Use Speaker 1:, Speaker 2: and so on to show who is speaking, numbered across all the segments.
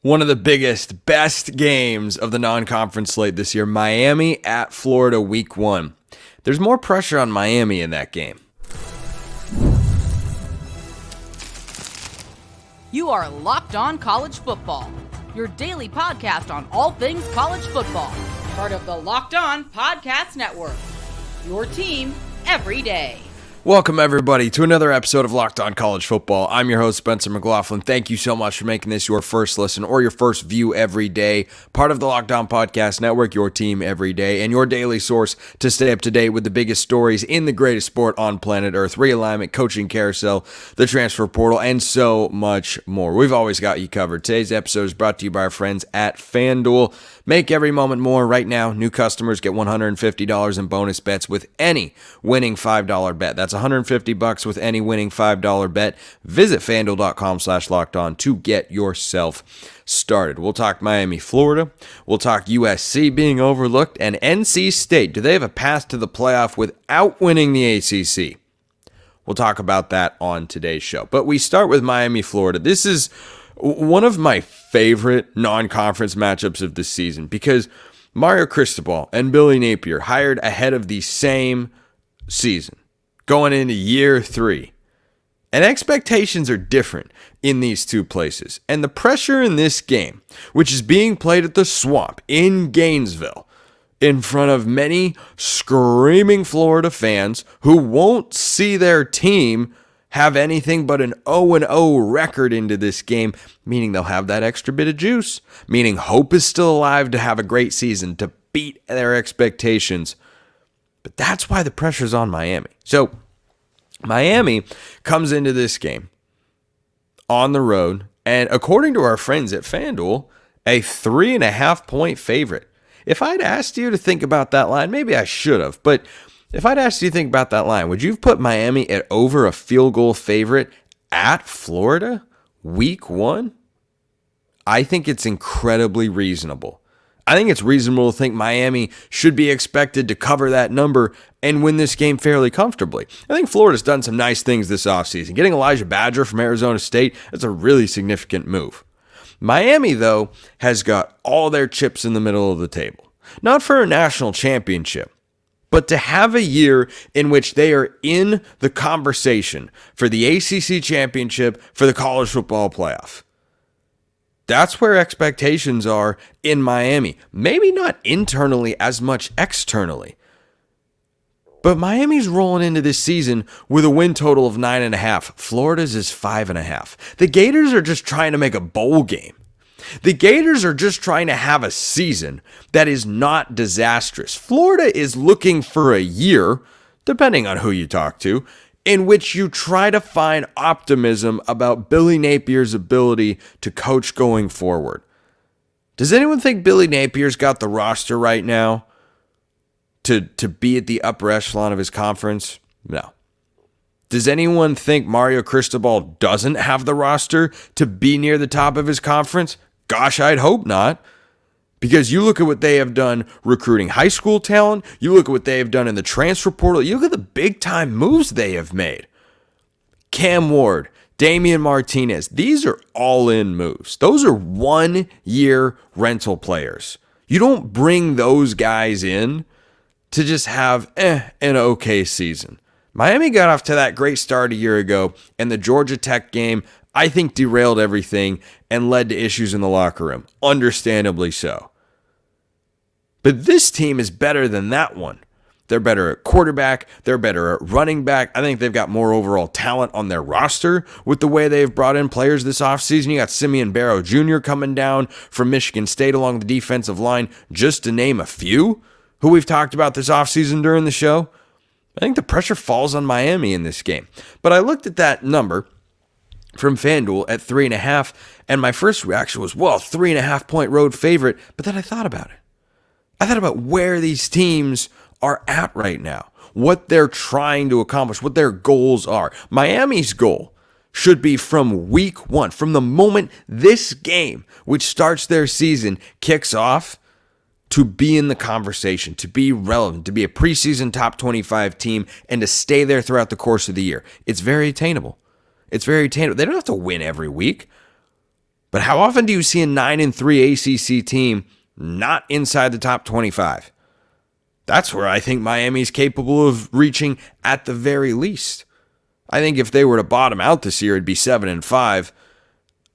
Speaker 1: One of the biggest, best games of the non-conference slate this year, Miami at Florida week 1. There's more pressure on Miami in that game.
Speaker 2: You are Locked On College Football, your daily podcast on all things college football. Part of the Locked On Podcast Network, your team every day.
Speaker 1: Welcome, everybody, to another episode of Locked On College Football. I'm your host, Spencer McLaughlin. Thank you so much for making this your first listen or your first view every day. Part of the Locked On Podcast Network, your team every day, and your daily source to stay up to date with the biggest stories in the greatest sport on planet Earth, realignment, coaching carousel, the transfer portal, and so much more. We've always got you covered. Today's episode is brought to you by our friends at FanDuel. Make every moment more. Right now, new customers get $150 in bonus bets with any winning $5 bet. That's $150 with any winning $5 bet. Visit FanDuel.com/lockedon to get yourself started. We'll talk Miami, Florida. We'll talk USC being overlooked. And NC State, do they have a path to the playoff without winning the ACC? We'll talk about that on today's show. But we start with Miami, Florida. This is one of my favorite non-conference matchups of the season because Mario Cristobal and Billy Napier hired ahead of the same season, going into year 3. And expectations are different in these two places. And the pressure in this game, which is being played at the Swamp in Gainesville, in front of many screaming Florida fans who won't see their team have anything but an 0-0 record into this game, meaning they'll have that extra bit of juice, meaning hope is still alive to have a great season, to beat their expectations. But that's why the pressure's on Miami. So Miami comes into this game on the road, and according to our friends at FanDuel, a 3.5-point favorite. If I'd asked you to think about that line, maybe I should have, but if I'd asked you to think about that line, would you have put Miami at over a field goal favorite at Florida week 1? I think it's incredibly reasonable. I think it's reasonable to think Miami should be expected to cover that number and win this game fairly comfortably. I think Florida's done some nice things this offseason. Getting Elijah Badger from Arizona State, that's a really significant move. Miami, though, has got all their chips in the middle of the table. Not for a national championship, but to have a year in which they are in the conversation for the ACC Championship, for the college football playoff. That's where expectations are in Miami. Maybe not internally as much externally. But Miami's rolling into this season with a win total of 9.5. Florida's is 5.5. The Gators are just trying to make a bowl game. The Gators are just trying to have a season that is not disastrous. Florida is looking for a year, depending on who you talk to, in which you try to find optimism about Billy Napier's ability to coach going forward. Does anyone think Billy Napier's got the roster right now to be at the upper echelon of his conference? No. Does anyone think Mario Cristobal doesn't have the roster to be near the top of his conference? Gosh, I'd hope not. Because you look at what they have done recruiting high school talent, you look at what they have done in the transfer portal, you look at the big-time moves they have made. Cam Ward, Damian Martinez, these are all-in moves. Those are one-year rental players. You don't bring those guys in to just have an okay season. Miami got off to that great start a year ago, and the Georgia Tech game, I think, derailed everything and led to issues in the locker room. Understandably so. But this team is better than that one. They're better at quarterback. They're better at running back. I think they've got more overall talent on their roster with the way they've brought in players this offseason. You got Simeon Barrow Jr. coming down from Michigan State along the defensive line, just to name a few who we've talked about this offseason during the show. I think the pressure falls on Miami in this game. But I looked at that number from FanDuel at 3.5, and my first reaction was, well, 3.5-point road favorite. But then I thought about it. I thought about where these teams are at right now, what they're trying to accomplish, what their goals are. Miami's goal should be from week 1, from the moment this game, which starts their season, kicks off, to be in the conversation, to be relevant, to be a preseason top 25 team, and to stay there throughout the course of the year. It's very attainable. It's very attainable. They don't have to win every week, But how often do you see a 9-3 ACC team not inside the top 25? That's where I think Miami's capable of reaching at the very least. I think if they were to bottom out this year, it'd be 7-5.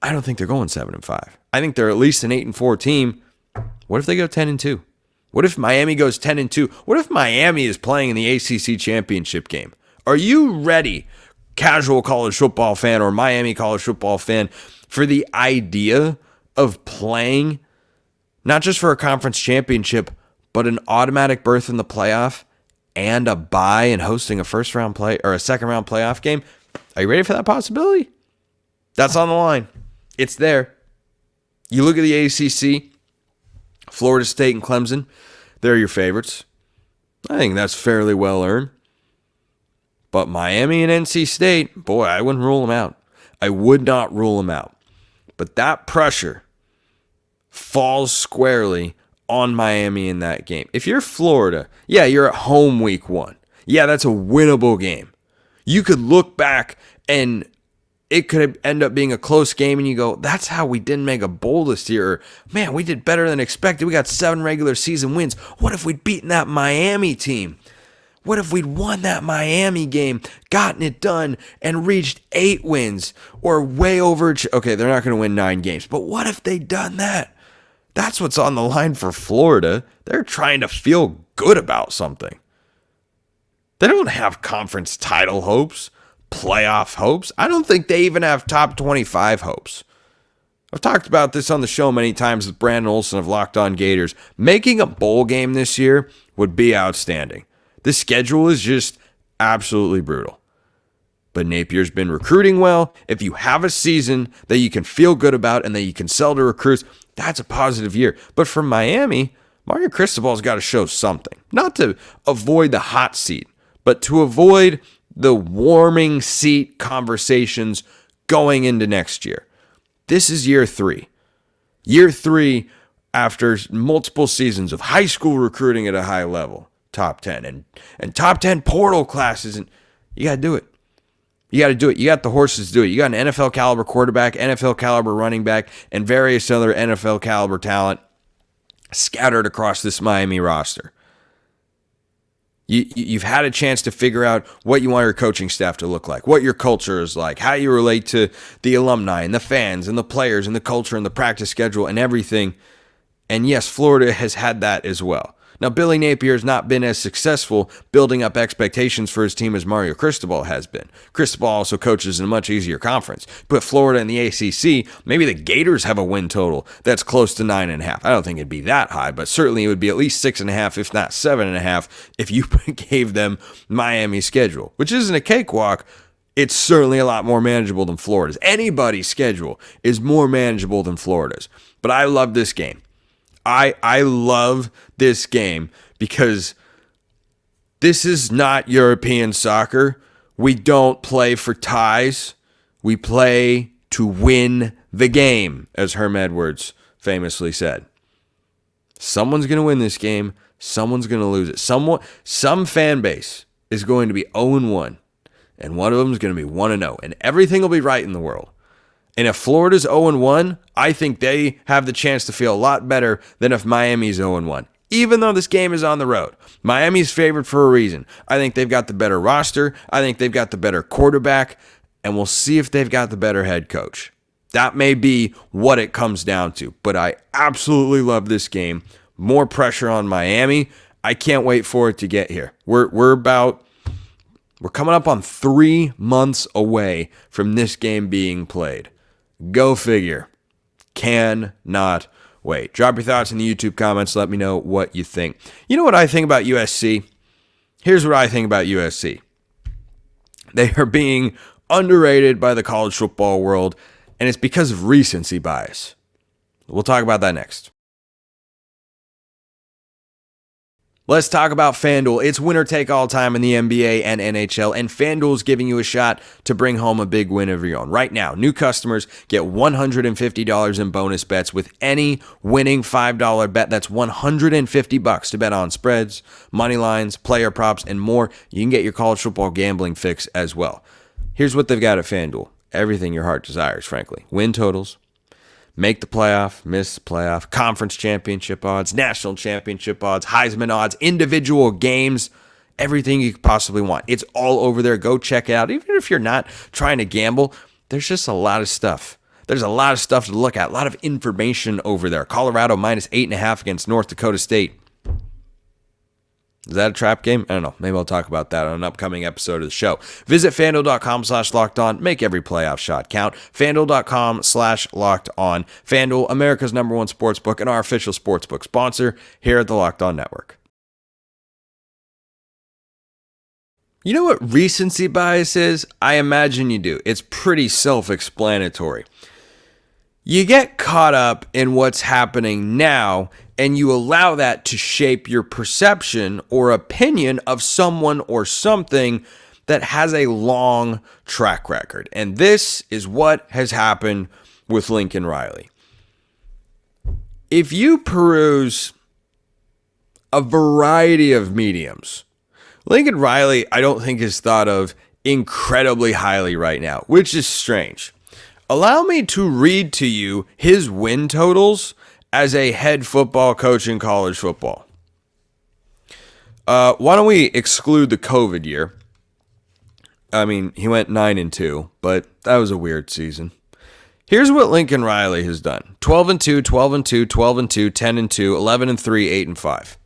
Speaker 1: I don't think they're going 7-5. I think they're at least an 8-4 team. What if they go 10-2? What if Miami goes 10-2? What if Miami is playing in the ACC Championship game? Are you ready, casual college football fan or Miami college football fan, for the idea of playing not just for a conference championship, but an automatic berth in the playoff and a bye and hosting a first-round play or a second-round playoff game? Are you ready for that possibility? That's on the line. It's there. You look at the ACC, Florida State and Clemson, they're your favorites. I think that's fairly well earned. But Miami and NC State, boy, I wouldn't rule them out. I would not rule them out. But that pressure falls squarely on Miami in that game. If you're Florida, yeah, you're at home week 1. Yeah, that's a winnable game. You could look back and it could end up being a close game and you go, that's how we didn't make a bowl this year. Or, man, we did better than expected. We got 7 regular season wins. What if we'd beaten that Miami team? What if we'd won that Miami game, gotten it done, and reached 8 wins or way over? Okay, they're not going to win 9 games, but what if they'd done that? That's what's on the line for Florida. They're trying to feel good about something. They don't have conference title hopes, playoff hopes. I don't think they even have top 25 hopes. I've talked about this on the show many times with Brandon Olson of Locked On Gators. Making a bowl game this year would be outstanding. The schedule is just absolutely brutal. But Napier's been recruiting well. If you have a season that you can feel good about and that you can sell to recruits, that's a positive year. But for Miami, Mario Cristobal's got to show something. Not to avoid the hot seat, but to avoid the warming seat conversations going into next year. This is year 3. Year 3 after multiple seasons of high school recruiting at a high level. Top 10 and top 10 portal classes. And you got to do it. You got to do it. You got the horses to do it. You got an NFL caliber quarterback, NFL caliber running back, and various other NFL caliber talent scattered across this Miami roster. You've had a chance to figure out what you want your coaching staff to look like, what your culture is like, how you relate to the alumni and the fans and the players and the culture and the practice schedule and everything. And yes, Florida has had that as well. Now, Billy Napier has not been as successful building up expectations for his team as Mario Cristobal has been. Cristobal also coaches in a much easier conference. But Florida and the ACC, maybe the Gators have a win total that's close to 9.5. I don't think it'd be that high, but certainly it would be at least 6.5, if not 7.5, if you gave them Miami's schedule, which isn't a cakewalk. It's certainly a lot more manageable than Florida's. Anybody's schedule is more manageable than Florida's. But I love this game. I love this game because this is not European soccer. We don't play for ties. We play to win the game, as Herm Edwards famously said. Someone's going to win this game. Someone's going to lose it. Some fan base is going to be 0-1, and one of them is going to be 1-0, and everything will be right in the world. And if Florida's 0-1, I think they have the chance to feel a lot better than if Miami's 0-1. Even though this game is on the road, Miami's favored for a reason. I think they've got the better roster. I think they've got the better quarterback. And we'll see if they've got the better head coach. That may be what it comes down to. But I absolutely love this game. More pressure on Miami. I can't wait for it to get here. We're coming up on 3 months away from this game being played. Go figure. Cannot wait. Drop your thoughts in the YouTube comments. Let me know what you think. You know what I think about USC? Here's what I think about USC. They are being underrated by the college football world, and it's because of recency bias. We'll talk about that next. Let's talk about FanDuel. It's winner take all time in the NBA and NHL, and FanDuel is giving you a shot to bring home a big win of your own. Right now, new customers get $150 in bonus bets with any winning $5 bet. That's $150 to bet on spreads, money lines, player props, and more. You can get your college football gambling fix as well. Here's what they've got at FanDuel. Everything your heart desires, frankly. Win totals, Make the playoff, miss the playoff, conference championship odds, national championship odds, Heisman odds, individual games, everything you could possibly want. It's all over there. Go check it out. Even if you're not trying to gamble, there's just a lot of stuff. There's a lot of stuff to look at, a lot of information over there. Colorado minus 8.5 against North Dakota State. Is that a trap game? I don't know. Maybe I'll talk about that on an upcoming episode of the show. Visit FanDuel.com/lockedon. Make every playoff shot count. FanDuel.com/lockedon. FanDuel, America's #1 sportsbook and our official sportsbook sponsor here at the Locked On Network. You know what recency bias is? I imagine you do. It's pretty self-explanatory. You get caught up in what's happening now, and you allow that to shape your perception or opinion of someone or something that has a long track record. And this is what has happened with Lincoln Riley. If you peruse a variety of mediums, Lincoln Riley, I don't think, is thought of incredibly highly right now, which is strange. Allow me to read to you his win totals as a head football coach in college football. Why don't we exclude the COVID year? I mean, he went 9-2, but that was a weird season. Here's what Lincoln Riley has done. 12-2, 12-2, 12-2, 10-2, 11-3, 8-5.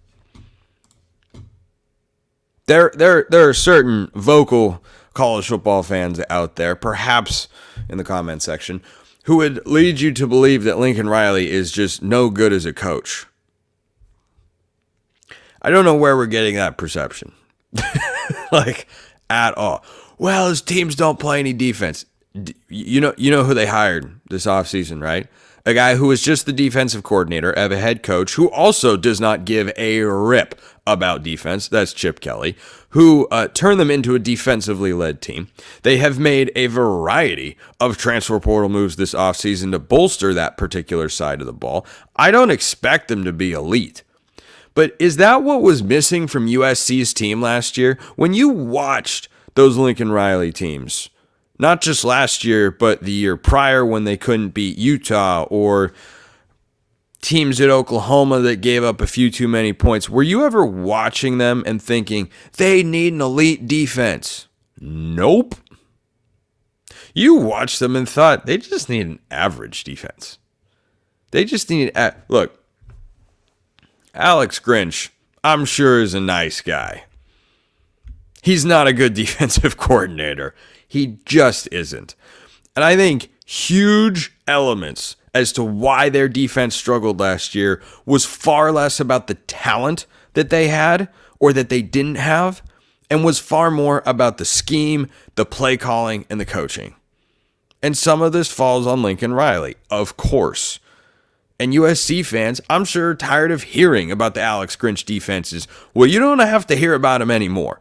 Speaker 1: There are certain vocal college football fans out there, perhaps in the comment section, who would lead you to believe that Lincoln Riley is just no good as a coach. I don't know where we're getting that perception. Like, at all. Well, his teams don't play any defense. You know who they hired this offseason, right? A guy who is just the defensive coordinator of a head coach who also does not give a rip about defense. That's Chip Kelly, who turned them into a defensively led team. They have made a variety of transfer portal moves this offseason to bolster that particular side of the ball. I don't expect them to be elite. But is that what was missing from USC's team last year? When you watched those Lincoln Riley teams, not just last year, but the year prior when they couldn't beat Utah, or teams at Oklahoma that gave up a few too many points, were you ever watching them and thinking, they need an elite defense? Nope. You watched them and thought, they just need an average defense. They just need... Look, Alex Grinch, I'm sure, is a nice guy. He's not a good defensive coordinator. He just isn't. And I think huge elements as to why their defense struggled last year was far less about the talent that they had or that they didn't have, and was far more about the scheme, the play calling, and the coaching. And some of this falls on Lincoln Riley, of course. And USC fans, I'm sure, are tired of hearing about the Alex Grinch defenses. Well, you don't have to hear about them anymore.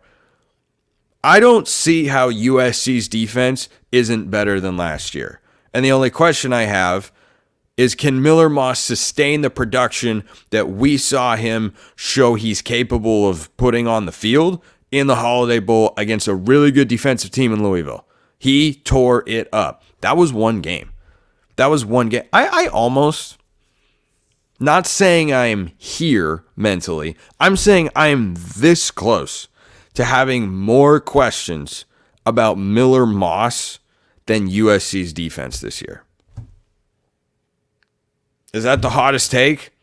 Speaker 1: I don't see how USC's defense isn't better than last year. And the only question I have is, can Miller Moss sustain the production that we saw him show he's capable of putting on the field in the Holiday Bowl against a really good defensive team in Louisville? He tore it up. That was one game. I almost, not saying I'm here mentally, I'm saying I'm this close to having more questions about Miller Moss than USC's defense this year. Is that the hottest take?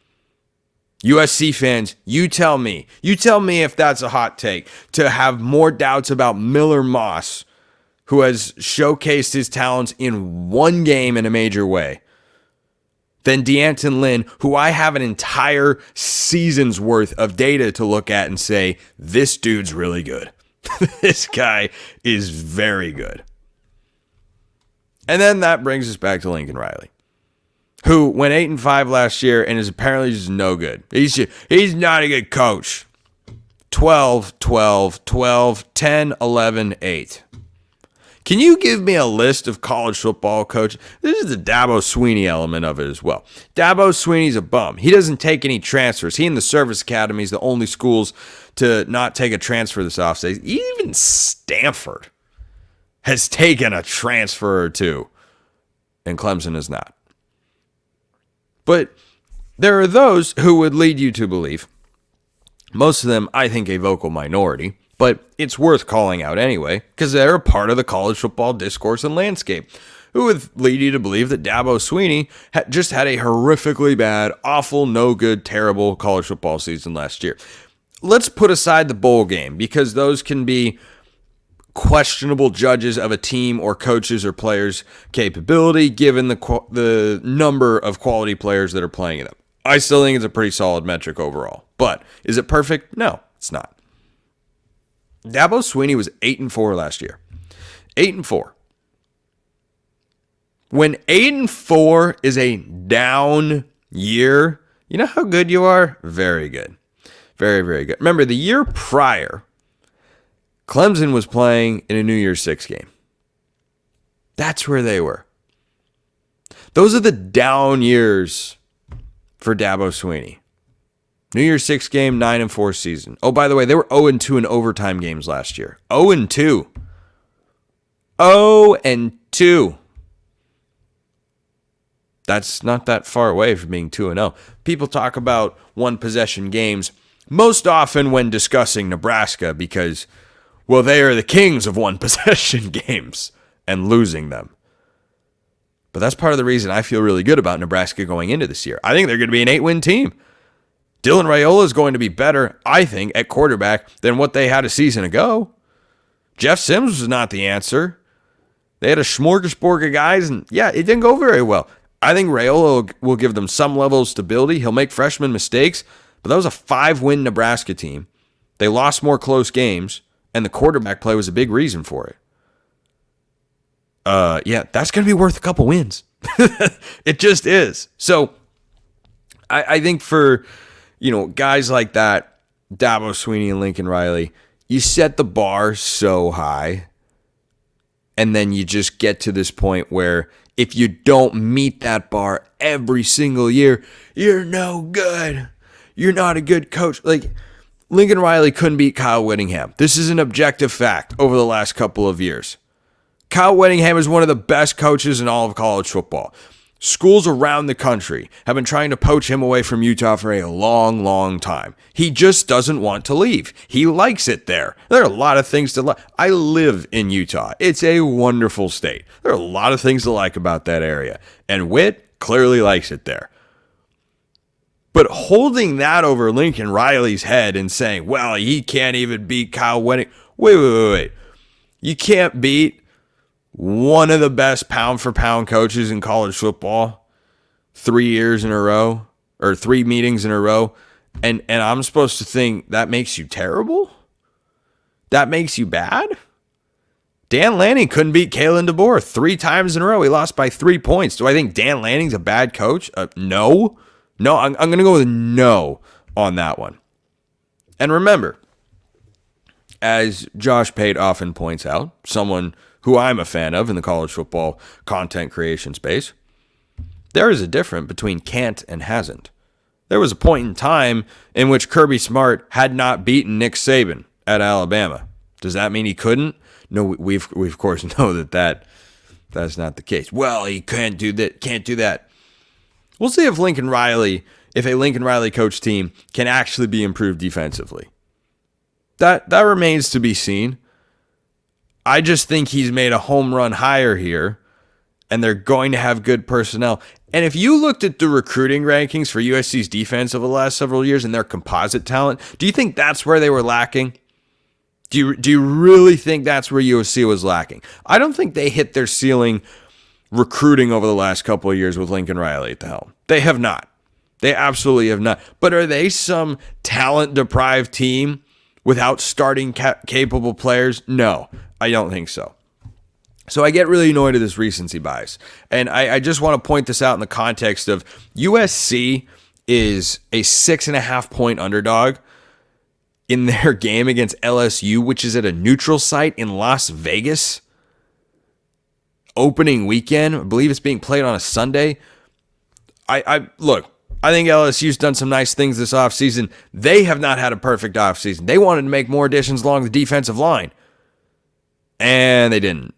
Speaker 1: USC fans, you tell me. You tell me if that's a hot take, to have more doubts about Miller Moss, who has showcased his talents in one game in a major way, than D'Anton Lynn, who I have an entire season's worth of data to look at and say, this dude's really good. This guy is very good. And then that brings us back to Lincoln Riley, who went 8-5 last year and is apparently just no good. He's not a good coach. 12, 12, 12, 10, 11, 8. Can you give me a list of college football coaches? This is the Dabo Swinney element of it as well. Dabo Swinney's a bum. He doesn't take any transfers. He and the service academy is the only schools to not take a transfer this offseason. Even Stanford has taken a transfer or two, and Clemson is not. But there are those who would lead you to believe, most of them, I think, a vocal minority, but it's worth calling out anyway, because they're a part of the college football discourse and landscape, who would lead you to believe that Dabo Swinney just had a horrifically bad, awful, no good, terrible college football season last year. Let's put aside the bowl game, because those can be questionable judges of a team or coaches or players' capability, given the number of quality players that are playing in them. I still think it's a pretty solid metric overall. But is it perfect? No, it's not. Dabo Swinney was 8-4 last year. 8-4. When 8-4 is a down year, you know how good you are? Very good. Very, very good. Remember, the year prior, Clemson was playing in a New Year's Six game. That's where they were. Those are the down years for Dabo Swinney. New Year's Six game, 9-4 season. Oh, by the way, they were 0-2 in overtime games last year. 0-2. 0-2. That's not that far away from being 2-0. People talk about one-possession games most often when discussing Nebraska because, well, they are the kings of one-possession games and losing them. But that's part of the reason I feel really good about Nebraska going into this year. I think they're going to be an 8-win team. Dylan Raiola is going to be better, I think, at quarterback than what they had a season ago. Jeff Sims was not the answer. They had a smorgasbord of guys, and yeah, it didn't go very well. I think Raiola will give them some level of stability. He'll make freshman mistakes, but that was a 5-win Nebraska team. They lost more close games, and the quarterback play was a big reason for it. Yeah, that's going to be worth a couple wins. It just is. So I think for, guys like that, Dabo Swinney and Lincoln Riley, you set the bar so high, and then you just get to this point where if you don't meet that bar every single year, you're no good. You're not a good coach. Like, Lincoln Riley couldn't beat Kyle Whittingham. This is an objective fact over the last couple of years. Kyle Whittingham is one of the best coaches in all of college football. Schools around the country have been trying to poach him away from Utah for a long, long time. He just doesn't want to leave. He likes it there. There are a lot of things to like. I live in Utah. It's a wonderful state. There are a lot of things to like about that area. And Whit clearly likes it there. But holding that over Lincoln Riley's head and saying, well, he can't even beat Kyle Whittingham. Wait. You can't beat one of the best pound-for-pound coaches in college football 3 years in a row, or 3 meetings in a row, and I'm supposed to think that makes you terrible? That makes you bad? Dan Lanning couldn't beat Kalen DeBoer 3 times in a row. He lost by 3 points. Do I think Dan Lanning's a bad coach? No. No, I'm going to go with no on that one. And remember, as Josh Pate often points out, someone who I'm a fan of in the college football content creation space, there is a difference between can't and hasn't. There was a point in time in which Kirby Smart had not beaten Nick Saban at Alabama. Does that mean he couldn't? No, we of course know that's not the case. Well, he can't do that. We'll see if a Lincoln Riley coach team can actually be improved defensively. That remains to be seen. I just think he's made a home run hire here, and they're going to have good personnel. And if you looked at the recruiting rankings for USC's defense over the last several years and their composite talent, do you think that's where they were lacking? Do you really think that's where USC was lacking? I don't think they hit their ceiling recruiting over the last couple of years with Lincoln Riley at the helm. They have not. They absolutely have not. But are they some talent-deprived team without starting capable players? No, I don't think so. So I get really annoyed at this recency bias. And I just want to point this out in the context of USC is a 6.5-point underdog in their game against LSU, which is at a neutral site in Las Vegas. Opening weekend. I believe it's being played on a Sunday. Look, I think LSU's done some nice things this offseason. They have not had a perfect offseason. They wanted to make more additions along the defensive line. And they didn't.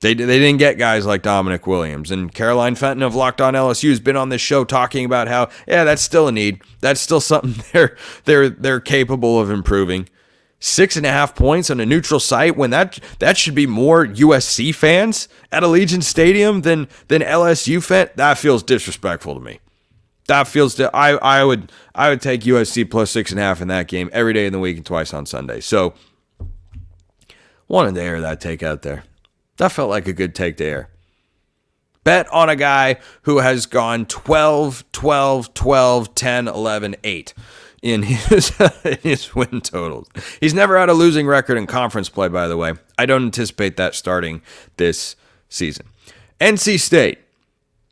Speaker 1: They didn't get guys like Dominic Williams. And Caroline Fenton of Locked On LSU has been on this show talking about how, yeah, that's still a need. That's still something they're capable of improving. 6.5 points on a neutral site when that should be more USC fans at Allegiant Stadium than LSU fans. That feels disrespectful to me. That feels I would take USC plus 6.5 in that game every day in the week and twice on Sunday. So wanted to air that take out there. That felt like a good take to air. Bet on a guy who has gone 12, 12, 12, 10, 11, 8 in his win totals. He's never had a losing record in conference play, by the way. I don't anticipate that starting this season. NC State.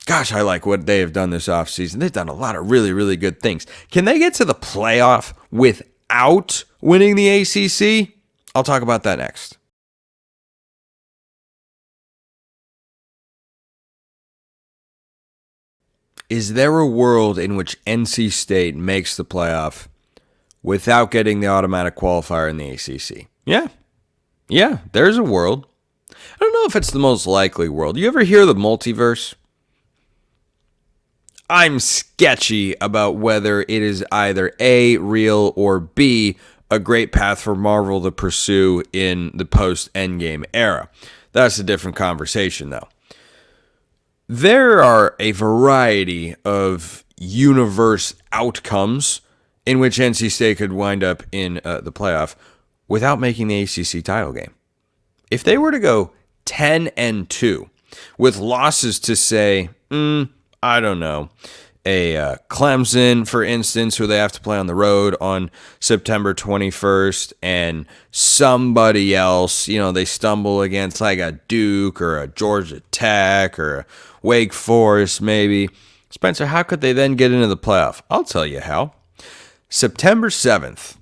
Speaker 1: Gosh, I like what they have done this offseason. They've done a lot of really, really good things. Can they get to the playoff without winning the ACC? I'll talk about that next. Is there a world in which NC State makes the playoff without getting the automatic qualifier in the ACC? Yeah, there's a world. I don't know if it's the most likely world. You ever hear the multiverse? I'm sketchy about whether it is either A, real, or B, a great path for Marvel to pursue in the post-Endgame era. That's a different conversation, though. There are a variety of universe outcomes in which NC State could wind up in the playoff without making the ACC title game. If they were to go 10-2 with losses to, say, I don't know, a Clemson, for instance, who they have to play on the road on September 21st, and somebody else, they stumble against like a Duke or a Georgia Tech or a Wake Forest maybe. Spencer, how could they then get into the playoff? I'll tell you how. September 7th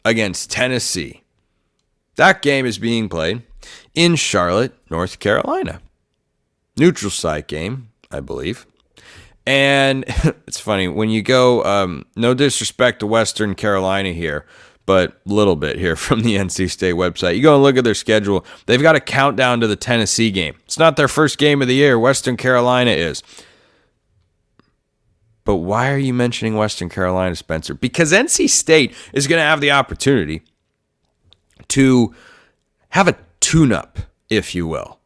Speaker 1: against Tennessee. That game is being played in Charlotte, North Carolina. Neutral site game, I believe. And it's funny, when you go, no disrespect to Western Carolina here, but a little bit here from the NC State website. You go and look at their schedule. They've got a countdown to the Tennessee game. It's not their first game of the year. Western Carolina is. But why are you mentioning Western Carolina, Spencer? Because NC State is going to have the opportunity to have a tune-up, if you will.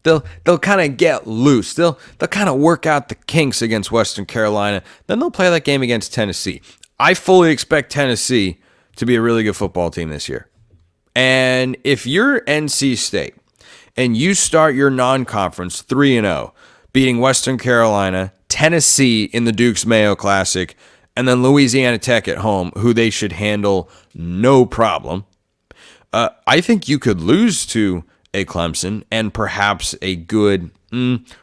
Speaker 1: They'll kind of get loose. They'll kind of work out the kinks against Western Carolina. Then they'll play that game against Tennessee. I fully expect Tennessee to be a really good football team this year. And if you're NC State and you start your non-conference 3-0, beating Western Carolina, Tennessee in the Dukes Mayo Classic, and then Louisiana Tech at home, who they should handle no problem, I think you could lose to a Clemson and perhaps a good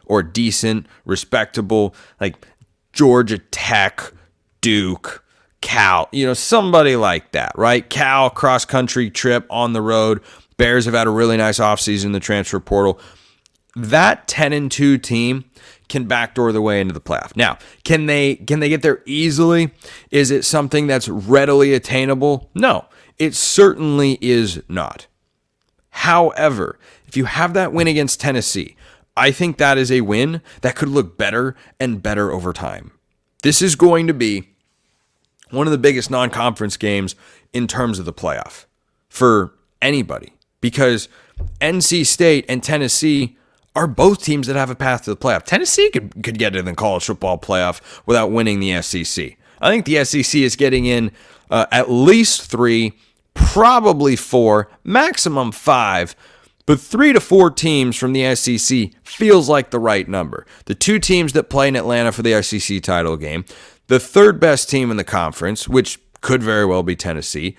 Speaker 1: or decent, respectable, like Georgia Tech, Duke, Cal, somebody like that, right? Cal cross-country trip on the road. Bears have had a really nice offseason in the transfer portal. That 10-2 team can backdoor the way into the playoff. Now, can they get there easily? Is it something that's readily attainable? No, it certainly is not. However, if you have that win against Tennessee, I think that is a win that could look better and better over time. This is going to be one of the biggest non-conference games in terms of the playoff for anybody, because NC State and Tennessee are both teams that have a path to the playoff. Tennessee could get in the college football playoff without winning the SEC. I think the SEC is getting in at least 3, probably 4, maximum 5, but 3 to 4 teams from the SEC feels like the right number. The 2 teams that play in Atlanta for the SEC title game, the third best team in the conference, which could very well be Tennessee,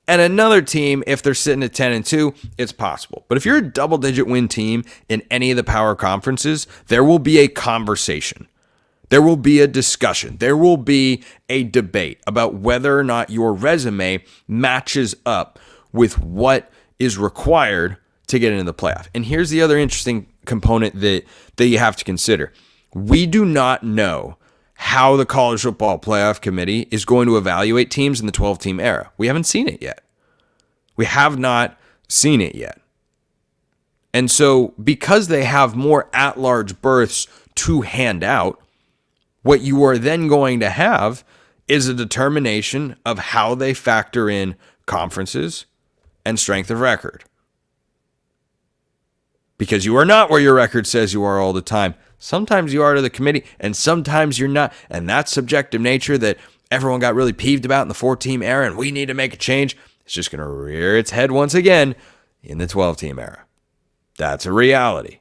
Speaker 1: and another team, if they're sitting at 10-2, it's possible. But if you're a double-digit win team in any of the power conferences, there will be a conversation. There will be a discussion. There will be a debate about whether or not your resume matches up with what is required to get into the playoff. And here's the other interesting component that you have to consider. We do not know how the College Football Playoff Committee is going to evaluate teams in the 12-team era. We haven't seen it yet. We have not seen it yet. And so because they have more at-large berths to hand out, what you are then going to have is a determination of how they factor in conferences and strength of record. Because you are not where your record says you are all the time. Sometimes you are to the committee, and sometimes you're not. And that subjective nature that everyone got really peeved about in the 4-team era, and we need to make a change, it's just going to rear its head once again in the 12-team era. That's a reality.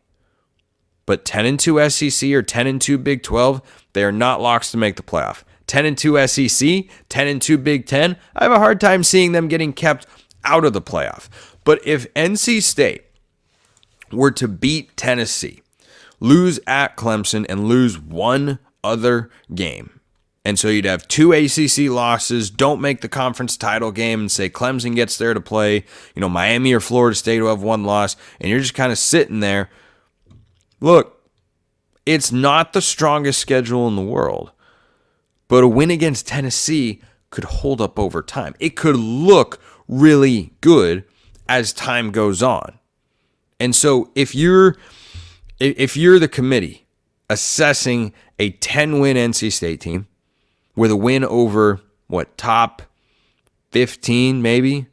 Speaker 1: But 10-2 SEC or 10-2 Big 12, they are not locks to make the playoff. 10-2 SEC, 10-2 Big 10, I have a hard time seeing them getting kept out of the playoff. But if NC State were to beat Tennessee, lose at Clemson, and lose one other game, and so you'd have 2 ACC losses, don't make the conference title game, and say Clemson gets there to play, Miami or Florida State who have one loss, and you're just kind of sitting there. Look, it's not the strongest schedule in the world, but a win against Tennessee could hold up over time. It could look really good as time goes on. And so if you're the committee assessing a 10-win NC State team with a win over, top 15 maybe,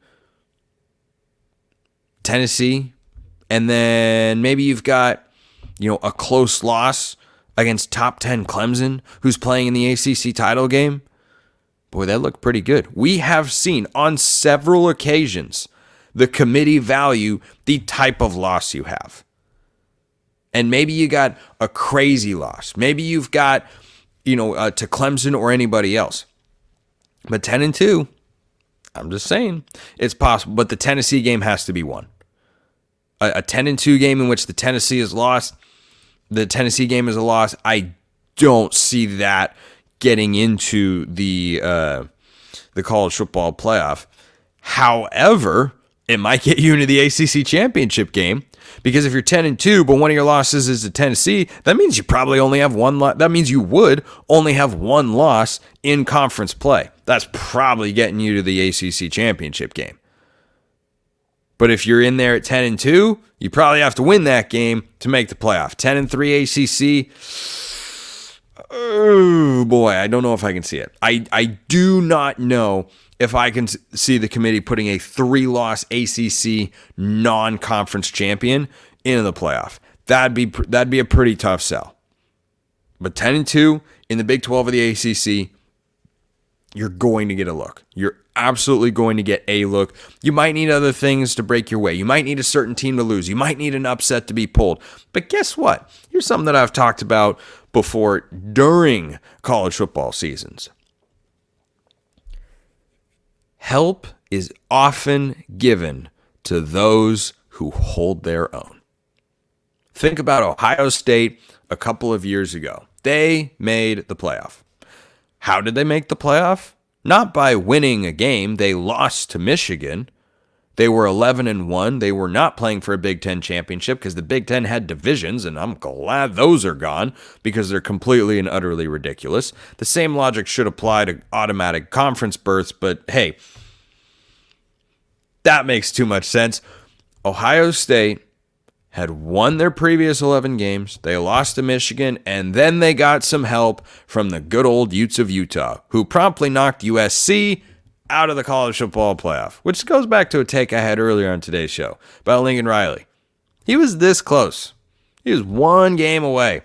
Speaker 1: Tennessee, and then maybe you've got, a close loss against top 10 Clemson, who's playing in the ACC title game, boy, that looked pretty good. We have seen on several occasions the committee value the type of loss you have. And maybe you got a crazy loss. Maybe you've got, to Clemson or anybody else. But 10-2, I'm just saying, it's possible. But the Tennessee game has to be won. A 10-2 game in which the Tennessee is lost, the Tennessee game is a loss. I don't see that getting into the college football playoff. However, it might get you into the ACC Championship game, because if you're 10-2, but one of your losses is to Tennessee, that means you probably only have one loss. That means you would only have one loss in conference play. That's probably getting you to the ACC Championship game. But if you're in there at 10-2, you probably have to win that game to make the playoff. 10-3 ACC. Oh boy, I don't know if I can see it. I do not know if I can see the committee putting a 3-loss ACC non-conference champion into the playoff. That'd be a pretty tough sell. But 10-2 in the Big 12 of the ACC, you're going to get a look. You're absolutely going to get a look. You might need other things to break your way. You might need a certain team to lose. You might need an upset to be pulled. But guess what? Here's something that I've talked about before during college football seasons. Help is often given to those who hold their own. Think about Ohio State a couple of years ago. They made the playoff. How did they make the playoff? Not by winning a game. They lost to Michigan. They were 11-1. They were not playing for a Big Ten championship because the Big Ten had divisions, and I'm glad those are gone because they're completely and utterly ridiculous. The same logic should apply to automatic conference berths, but hey, that makes too much sense. Ohio State had won their previous 11 games. They lost to Michigan, and then they got some help from the good old Utes of Utah, who promptly knocked USC out of the college football playoff, which goes back to a take I had earlier on today's show about Lincoln Riley. He was this close. He was one game away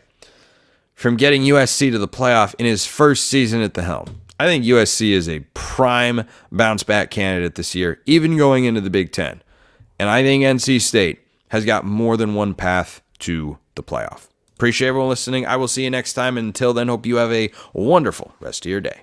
Speaker 1: from getting USC to the playoff in his first season at the helm. I think USC is a prime bounce-back candidate this year, even going into the Big Ten. And I think NC State has got more than one path to the playoff. Appreciate everyone listening. I will see you next time. And until then, hope you have a wonderful rest of your day.